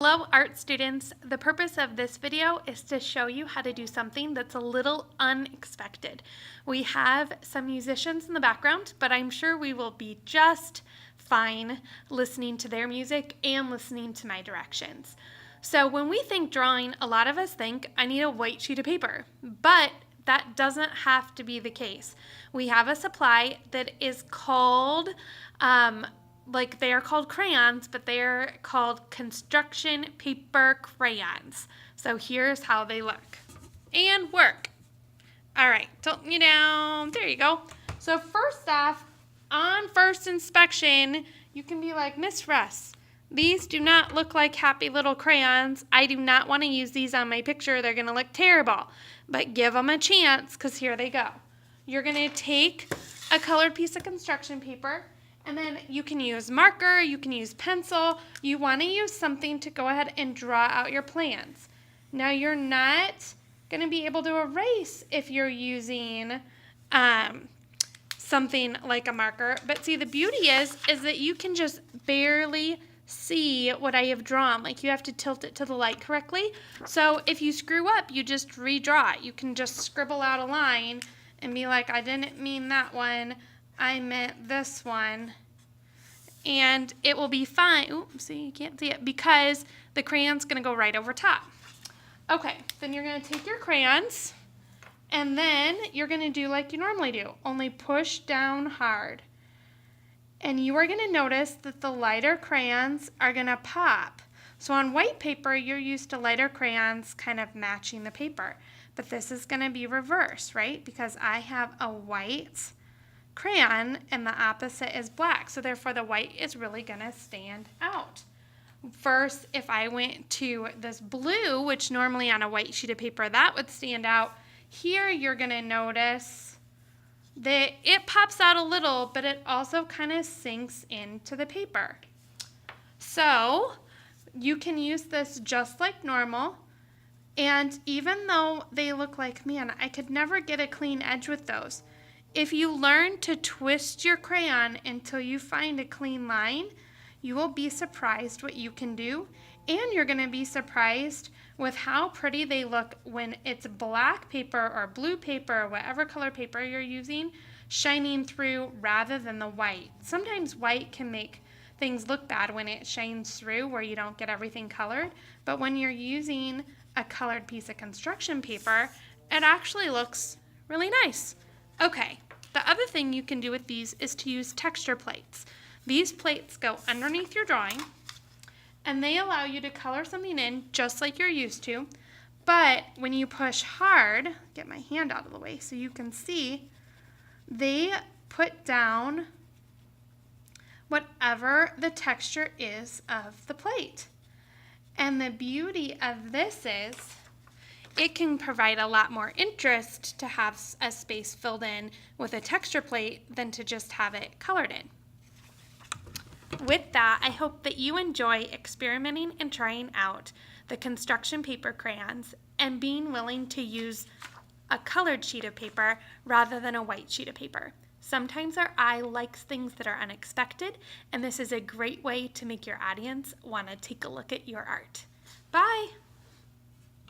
Hello art students, the purpose of this video is to show you how to do something that's a little unexpected. We have some musicians in the background, but I'm sure we will be just fine listening to their music and listening to my directions. So when we think drawing, a lot of us think I need a white sheet of paper, but that doesn't have to be the case. We have a supply that is called they are called crayons, but they are called construction paper crayons. So here's how they look and work. All right, tilt you down. There you go. So first off, on first inspection, you can be like, Miss Russ, these do not look like happy little crayons. I do not want to use these on my picture. They're going to look terrible. But give them a chance, because here they go. You're going to take a colored piece of construction paper, and then you can use marker, you can use pencil. You want to use something to go ahead and draw out your plans. Now you're not going to be able to erase if you're using something like a marker. But see, the beauty is that you can just barely see what I have drawn. Like, you have to tilt it to the light correctly. So if you screw up, you just redraw it. You can just scribble out a line and be like, I didn't mean that one. I meant this one, and it will be fine. Oops, see, you can't see it because the crayon's going to go right over top. Okay, then you're going to take your crayons, and then you're going to do like you normally do, only push down hard. And you are going to notice that the lighter crayons are going to pop. So on white paper, you're used to lighter crayons kind of matching the paper, but this is going to be reversed, right? Because I have a white crayon and the opposite is black, so therefore the white is really going to stand out. First, if I went to this blue, which normally on a white sheet of paper that would stand out, here you're going to notice that it pops out a little, but it also kind of sinks into the paper. So you can use this just like normal, and even though they look like, man, I could never get a clean edge with those, if you learn to twist your crayon until you find a clean line, you will be surprised what you can do, and you're going to be surprised with how pretty they look when it's black paper or blue paper or whatever color paper you're using shining through rather than the white. Sometimes white can make things look bad when it shines through where you don't get everything colored, but when you're using a colored piece of construction paper, it actually looks really nice. Okay, the other thing you can do with these is to use texture plates. These plates go underneath your drawing, and they allow you to color something in just like you're used to, but when you push hard, get my hand out of the way so you can see, they put down whatever the texture is of the plate. And the beauty of this is it can provide a lot more interest to have a space filled in with a texture plate than to just have it colored in. With that, I hope that you enjoy experimenting and trying out the construction paper crayons and being willing to use a colored sheet of paper rather than a white sheet of paper. Sometimes our eye likes things that are unexpected, and this is a great way to make your audience want to take a look at your art. Bye!